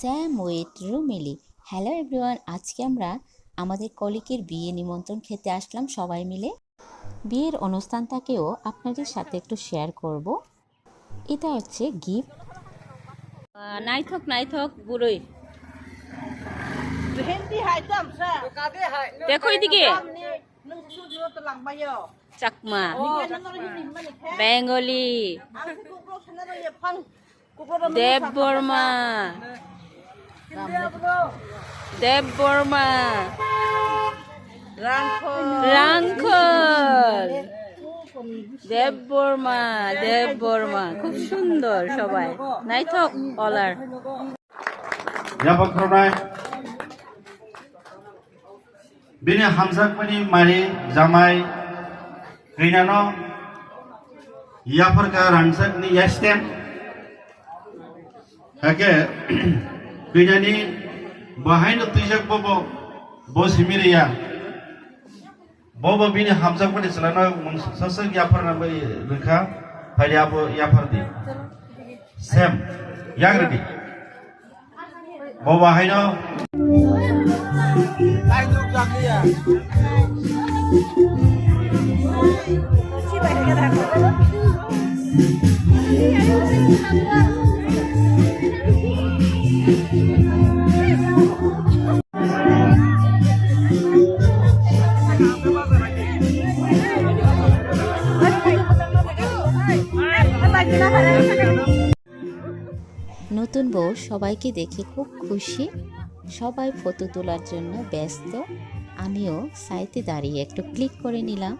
Sam with Rumili. Hello everyone, আজকে আমরা আমাদের কলিকের বিয়ে নিমন্ত্রণ খেতে আসলাম সবাই মিলে। বিয়ের অনুষ্ঠানটাকেও আপনাদের সাথে একটু শেয়ার করব। এটা হচ্ছে গিফট। নাইথক নাইথক বুড়োই দেখো এদিকে চাকমা বেঙ্গলি দেব বর্মা দেব বর্মা রাংখল দেব বর্মা খুব সুন্দর সবাই। নাইথক অলার bini hamzak mani mari jamai rinano yafarka rangsak ni yastem hake binani bahayno tujak bobo bos himiriya bobo bini hamzak mani selano sasak yafar nambai rekha phali abo yafar di sem yagredi bobo hayno নতুন বউ সবাইকে দেখে খুব খুশি। সবাই photo তোলার জন্য ব্যস্ত। আমিও সাইতে দাঁড়িয়ে একটু ক্লিক করে নিলাম।